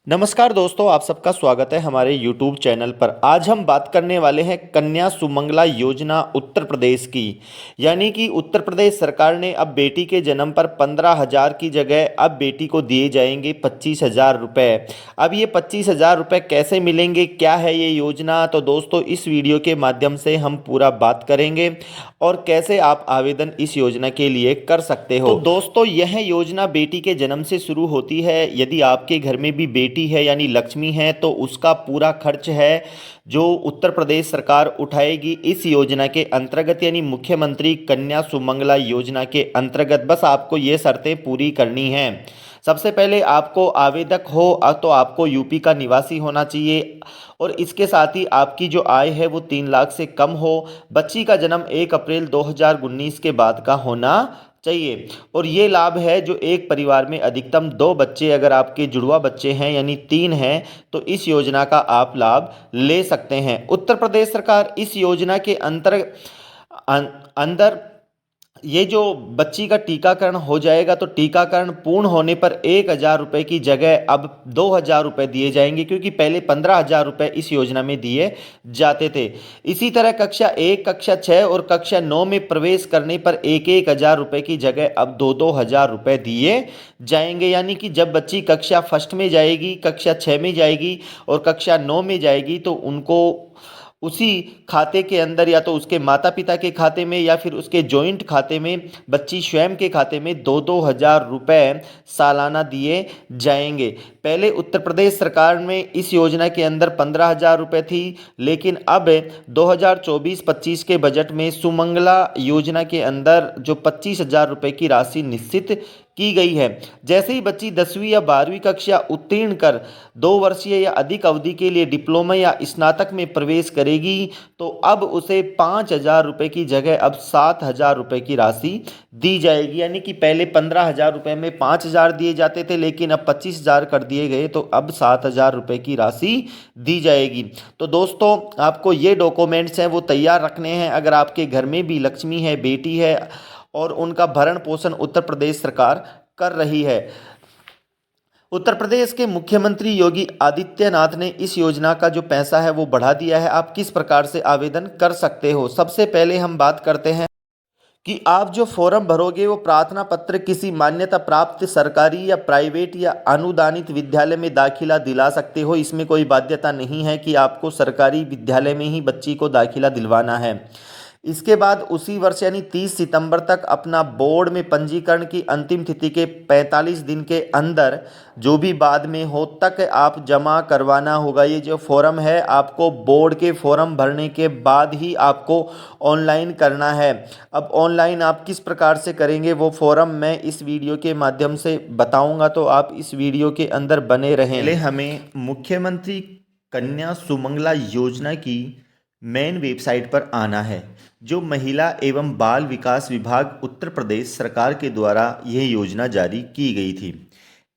नमस्कार दोस्तों, आप सबका स्वागत है हमारे YouTube चैनल पर। आज हम बात करने वाले हैं कन्या सुमंगला योजना उत्तर प्रदेश की। यानी कि उत्तर प्रदेश सरकार ने अब बेटी के जन्म पर 15,000 की जगह अब बेटी को दिए जाएंगे 25,000 रुपये। अब ये 25,000 रुपये कैसे मिलेंगे, क्या है ये योजना, तो दोस्तों इस वीडियो के माध्यम से हम पूरा बात करेंगे और कैसे आप आवेदन इस योजना के लिए कर सकते हो। तो दोस्तों यह योजना बेटी के जन्म से शुरू होती है। यदि आपके घर में भी बेटी है यानी लक्ष्मी है तो उसका पूरा खर्च है जो उत्तर प्रदेश सरकार उठाएगी इस योजना के अंतर्गत, यानी मुख्यमंत्री कन्या सुमंगला योजना के अंतर्गत। बस आपको ये शर्तें पूरी करनी हैं। सबसे पहले आपको आवेदक हो तो आपको यूपी का निवासी होना चाहिए और इसके साथ ही आपकी जो आय है वो 3 लाख से कम हो। बच्ची का जन्म 1 अप्रैल 2019 के बाद का होना चाहिए। और ये लाभ है जो एक परिवार में अधिकतम 2 बच्चे, अगर आपके जुड़वा बच्चे हैं यानी 3 हैं, तो इस योजना का आप लाभ ले सकते हैं। उत्तर प्रदेश सरकार इस योजना के अंदर ये जो बच्ची का टीकाकरण हो जाएगा तो टीकाकरण पूर्ण होने पर 1,000 रुपये की जगह अब 2,000 रुपये दिए जाएंगे, क्योंकि पहले 15,000 रुपये इस योजना में दिए जाते थे। इसी तरह कक्षा 1, कक्षा 6 और कक्षा 9 में प्रवेश करने पर 1,000 रुपये की जगह अब 2,000 रुपये दिए जाएंगे। यानी कि जब बच्ची कक्षा फर्स्ट में जाएगी, कक्षा 6 में जाएगी और कक्षा 9 में जाएगी तो उनको उसी खाते के अंदर या तो उसके माता पिता के खाते में या फिर उसके जॉइंट खाते में, बच्ची स्वयं के खाते में 2,000 रुपये सालाना दिए जाएंगे। पहले उत्तर प्रदेश सरकार में इस योजना के अंदर 15,000 रुपये थी, लेकिन अब 2024-25 के बजट में सुमंगला योजना के अंदर जो 25,000 रुपये की राशि निश्चित की गई है। जैसे ही बच्ची 10वीं या 12वीं कक्षा उत्तीर्ण कर 2 वर्षीय या अधिक अवधि के लिए डिप्लोमा या स्नातक में प्रवेश करेगी तो अब उसे 5,000 रुपये की जगह अब 7,000 रुपये की राशि दी जाएगी। यानी कि पहले 15,000 रुपये में 5,000 दिए जाते थे, लेकिन अब 25,000 कर दिए गए तो अब 7,000 रुपये की राशि दी जाएगी। तो दोस्तों आपको ये डॉक्यूमेंट्स हैं वो तैयार रखने हैं। अगर आपके घर में भी लक्ष्मी है, बेटी है और उनका भरण पोषण उत्तर प्रदेश सरकार कर रही है। उत्तर प्रदेश के मुख्यमंत्री योगी आदित्यनाथ ने इस योजना का जो पैसा है वो बढ़ा दिया है। आप किस प्रकार से आवेदन कर सकते हो, सबसे पहले हम बात करते हैं कि आप जो फॉर्म भरोगे वो प्रार्थना पत्र किसी मान्यता प्राप्त सरकारी या प्राइवेट या अनुदानित विद्यालय में दाखिला दिला सकते हो। इसमें कोई बाध्यता नहीं है कि आपको सरकारी विद्यालय में ही बच्ची को दाखिला दिलवाना है। इसके बाद उसी वर्ष यानी 30 सितंबर तक अपना बोर्ड में पंजीकरण की अंतिम तिथि के 45 दिन के अंदर, जो भी बाद में हो, तक आप जमा करवाना होगा। ये जो फॉर्म है आपको बोर्ड के फॉर्म भरने के बाद ही आपको ऑनलाइन करना है। अब ऑनलाइन आप किस प्रकार से करेंगे वो फॉर्म मैं इस वीडियो के माध्यम से बताऊंगा, तो आप इस वीडियो के अंदर बने रहें। पहले हमें मुख्यमंत्री कन्या सुमंगला योजना की मेन वेबसाइट पर आना है, जो महिला एवं बाल विकास विभाग उत्तर प्रदेश सरकार के द्वारा यह योजना जारी की गई थी।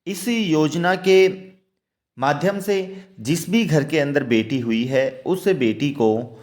इस योजना के माध्यम से जिस भी घर के अंदर बेटी हुई है उस बेटी को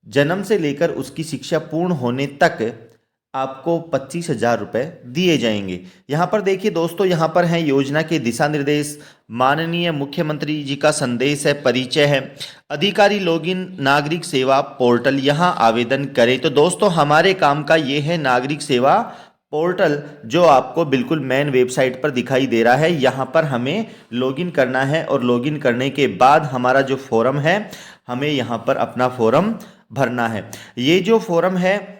जन्म से लेकर उसकी शिक्षा पूर्ण होने तक आपको 25,000 रुपये दिए जाएंगे। यहाँ पर देखिए दोस्तों, यहाँ पर हैं योजना के दिशा निर्देश, माननीय मुख्यमंत्री जी का संदेश है, परिचय है, अधिकारी लॉगिन, नागरिक सेवा पोर्टल, यहाँ आवेदन करें। तो दोस्तों हमारे काम का ये है नागरिक सेवा पोर्टल, जो आपको बिल्कुल मेन वेबसाइट पर दिखाई दे रहा है। यहाँ पर हमें लॉगिन करना है और लॉगिन करने के बाद हमारा जो फॉर्म है हमें यहाँ पर अपना फॉर्म भरना है। ये जो फॉर्म है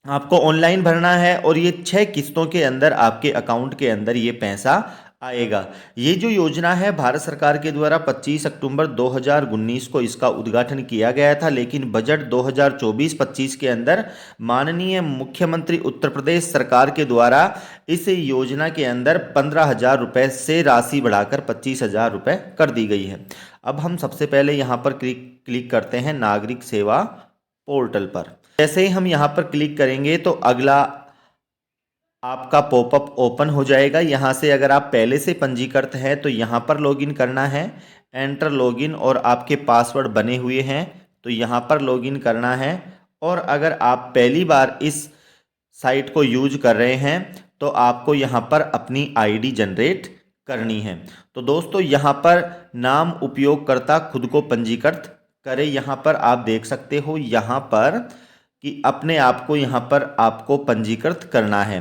आपको ऑनलाइन भरना है और ये 6 किस्तों के अंदर आपके अकाउंट के अंदर ये पैसा आएगा। ये जो योजना है भारत सरकार के द्वारा 25 अक्टूबर 2019 को इसका उद्घाटन किया गया था, लेकिन बजट 2024-25 के अंदर माननीय मुख्यमंत्री उत्तर प्रदेश सरकार के द्वारा इस योजना के अंदर 15,000 रुपये से राशि बढ़ाकर 25,000 रुपये कर दी गई है। अब हम सबसे पहले यहाँ पर क्लिक करते हैं नागरिक सेवा पोर्टल पर। जैसे ही हम यहाँ पर क्लिक करेंगे तो अगला आपका पॉपअप ओपन हो जाएगा। यहाँ से अगर आप पहले से पंजीकृत हैं तो यहाँ पर लॉगिन करना है, एंटर लॉगिन, और आपके पासवर्ड बने हुए हैं तो यहाँ पर लॉगिन करना है। और अगर आप पहली बार इस साइट को यूज कर रहे हैं तो आपको यहाँ पर अपनी आईडी जनरेट करनी है। तो दोस्तों यहाँ पर नाम उपयोगकर्ता खुद को पंजीकृत करे, यहाँ पर आप देख सकते हो यहाँ पर कि अपने आप को यहाँ पर आपको पंजीकृत करना है।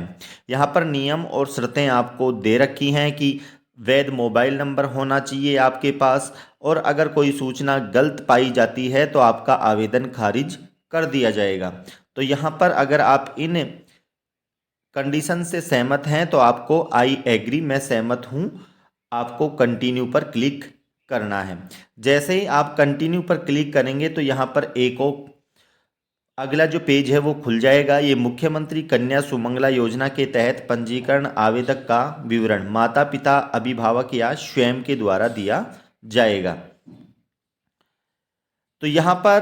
यहाँ पर नियम और शर्तें आपको दे रखी हैं कि वैध मोबाइल नंबर होना चाहिए आपके पास, और अगर कोई सूचना गलत पाई जाती है तो आपका आवेदन खारिज कर दिया जाएगा। तो यहाँ पर अगर आप इन कंडीशन से सहमत हैं तो आपको आई एग्री, मैं सहमत हूँ, आपको कंटिन्यू पर क्लिक करना है। जैसे ही आप कंटिन्यू पर क्लिक करेंगे तो यहाँ पर एक और अगला जो पेज है वो खुल जाएगा। ये मुख्यमंत्री कन्या सुमंगला योजना के तहत पंजीकरण आवेदक का विवरण माता पिता अभिभावक या स्वयं के द्वारा दिया जाएगा। तो यहाँ पर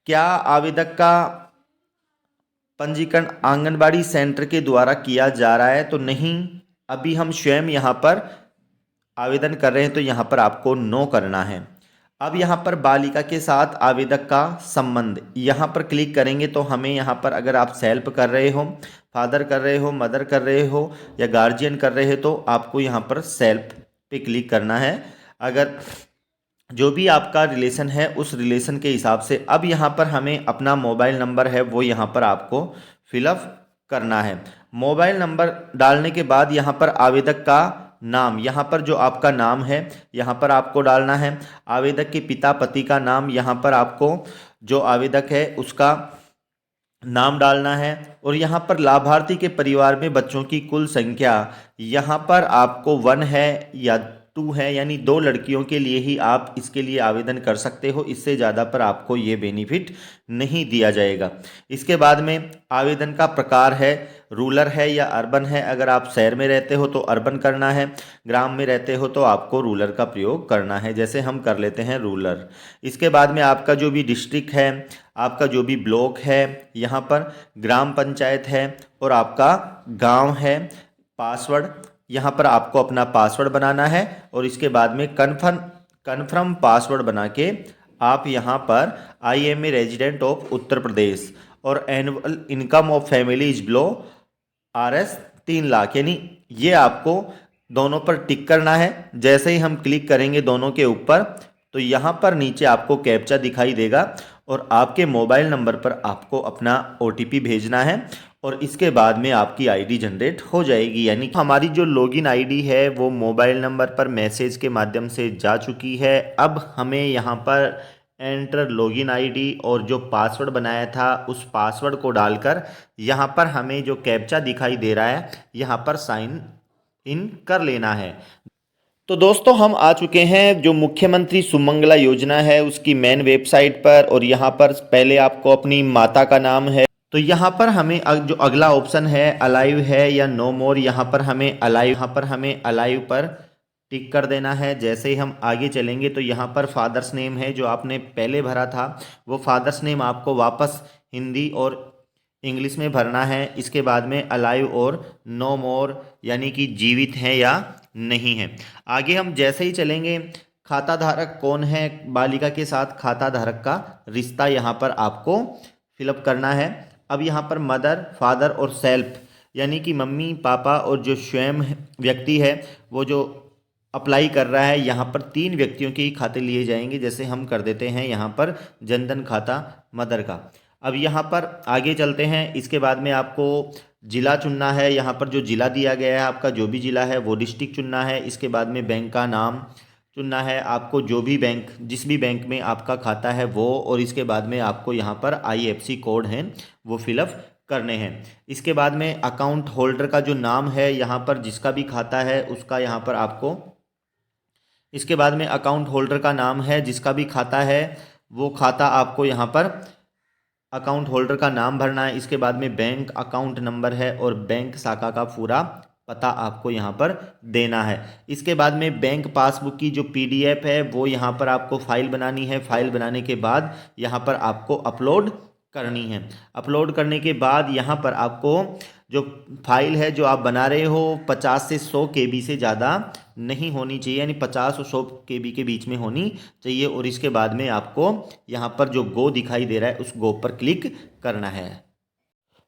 क्या आवेदक का पंजीकरण आंगनबाड़ी सेंटर के द्वारा किया जा रहा है? तो नहीं, अभी हम स्वयं यहाँ पर आवेदन कर रहे हैं, तो यहाँ पर आपको नो करना है। अब यहाँ पर बालिका के साथ आवेदक का संबंध, यहाँ पर क्लिक करेंगे तो हमें यहाँ पर अगर आप सेल्फ कर रहे हो, फादर कर रहे हो, मदर कर रहे हो या गार्जियन कर रहे हो तो आपको यहाँ पर सेल्फ पे क्लिक करना है। अगर जो भी आपका रिलेशन है उस रिलेशन के हिसाब से अब यहाँ पर हमें अपना मोबाइल नंबर है वो यहाँ पर आपको फिलअप करना है। मोबाइल नंबर डालने के बाद यहाँ पर आवेदक का नाम, यहाँ पर जो आपका नाम है यहाँ पर आपको डालना है। आवेदक के पिता पति का नाम, यहाँ पर आपको जो आवेदक है उसका नाम डालना है। और यहाँ पर लाभार्थी के परिवार में बच्चों की कुल संख्या, यहाँ पर आपको 1 है या 2 है, यानी 2 लड़कियों के लिए ही आप इसके लिए आवेदन कर सकते हो, इससे ज़्यादा पर आपको ये बेनिफिट नहीं दिया जाएगा। इसके बाद में आवेदन का प्रकार है, रूरल है या अर्बन है। अगर आप शहर में रहते हो तो अर्बन करना है, ग्राम में रहते हो तो आपको रूरल का प्रयोग करना है। जैसे हम कर लेते हैं रूरल। इसके बाद में आपका जो भी डिस्ट्रिक्ट है, आपका जो भी ब्लॉक है, यहाँ पर ग्राम पंचायत है और आपका गांव है। पासवर्ड, यहाँ पर आपको अपना पासवर्ड बनाना है और इसके बाद में कन्फर्म पासवर्ड बना के आप यहाँ पर I am a resident of Uttar Pradesh और annual income of family is below RS 3 lakh, यानी ये आपको दोनों पर टिक करना है। जैसे ही हम क्लिक करेंगे दोनों के ऊपर तो यहाँ पर नीचे आपको कैप्चा दिखाई देगा और आपके मोबाइल नंबर पर आपको अपना OTP भेजना है और इसके बाद में आपकी आईडी जनरेट हो जाएगी। यानी हमारी जो लॉगिन आईडी है वो मोबाइल नंबर पर मैसेज के माध्यम से जा चुकी है। अब हमें यहाँ पर एंटर लॉगिन आईडी और जो पासवर्ड बनाया था उस पासवर्ड को डालकर यहाँ पर हमें जो कैप्चा दिखाई दे रहा है यहाँ पर साइन इन कर लेना है। तो दोस्तों हम आ चुके हैं जो मुख्यमंत्री सुमंगला योजना है उसकी मेन वेबसाइट पर, और यहाँ पर पहले आपको अपनी माता का नाम है तो यहाँ पर हमें जो अगला ऑप्शन है अलाइव है या नो मोर, यहाँ पर हमें अलाइव पर टिक कर देना है। जैसे ही हम आगे चलेंगे तो यहाँ पर फादर्स नेम है जो आपने पहले भरा था वो फादर्स नेम आपको वापस हिंदी और इंग्लिश में भरना है। इसके बाद में अलाइव और नो मोर यानी कि जीवित है या नहीं है। आगे हम जैसे ही चलेंगे, खाता धारक कौन है, बालिका के साथ खाता धारक का रिश्ता यहाँ पर आपको फिलअप करना है। अब यहाँ पर मदर, फादर और सेल्फ यानी कि मम्मी पापा और जो स्वयं व्यक्ति है वो जो अप्लाई कर रहा है, यहाँ पर 3 व्यक्तियों के ही खाते लिए जाएंगे। जैसे हम कर देते हैं यहाँ पर जनधन खाता मदर का। अब यहाँ पर आगे चलते हैं। इसके बाद में आपको जिला चुनना है, यहाँ पर जो जिला दिया गया है आपका जो भी जिला है वो डिस्ट्रिक्ट चुनना है। इसके बाद में बैंक का नाम चुनना है आपको, जो भी बैंक जिस भी बैंक में आपका खाता है वो, और इसके बाद में आपको यहाँ पर IFSC कोड हैं वो फिलअप करने हैं। इसके बाद में अकाउंट होल्डर का जो नाम है यहाँ पर जिसका भी खाता है उसका यहाँ पर आपको, इसके बाद में अकाउंट होल्डर का नाम है जिसका भी खाता है वो खाता आपको यहाँ पर अकाउंट होल्डर का नाम भरना है। इसके बाद में बैंक अकाउंट नंबर है और बैंक शाखा का पूरा पता आपको यहाँ पर देना है। इसके बाद में बैंक पासबुक की जो PDF है वो यहाँ पर आपको फाइल बनानी है। फाइल बनाने के बाद यहाँ पर आपको अपलोड करनी है। अपलोड करने के बाद यहाँ पर आपको जो फाइल है जो आप बना रहे हो 50 से 100 KB से ज़्यादा नहीं होनी चाहिए, यानी 50 और 100 KB के बीच में होनी चाहिए। और इसके बाद में आपको यहाँ पर जो गो दिखाई दे रहा है उस गो पर क्लिक करना है।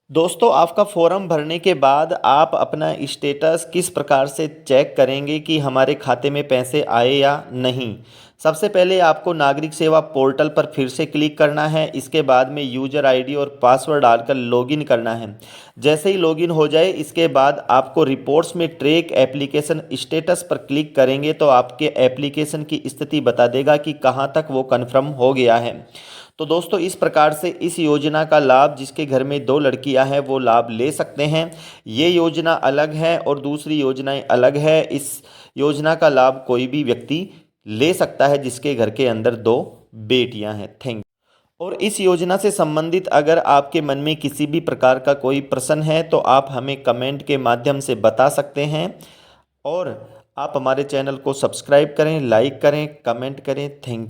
दोस्तों, आपका फॉर्म भरने के बाद आप अपना स्टेटस किस प्रकार से चेक करेंगे कि हमारे खाते में पैसे आए या नहीं। सबसे पहले आपको नागरिक सेवा पोर्टल पर फिर से क्लिक करना है। इसके बाद में यूज़र आईडी और पासवर्ड डालकर लॉगिन करना है। जैसे ही लॉगिन हो जाए, इसके बाद आपको रिपोर्ट्स में ट्रैक एप्लीकेशन स्टेटस पर क्लिक करेंगे तो आपके एप्लीकेशन की स्थिति बता देगा कि कहाँ तक वो कन्फर्म हो गया है। तो दोस्तों, इस प्रकार से इस योजना का लाभ जिसके घर में 2 लड़कियां हैं वो लाभ ले सकते हैं। ये योजना अलग है और दूसरी योजनाएं अलग है। इस योजना का लाभ कोई भी व्यक्ति ले सकता है जिसके घर के अंदर 2 बेटियां हैं। थैंक और इस योजना से संबंधित अगर आपके मन में किसी भी प्रकार का कोई प्रश्न है तो आप हमें कमेंट के माध्यम से बता सकते हैं। और आप हमारे चैनल को सब्सक्राइब करें, लाइक करें, कमेंट करें। थैंक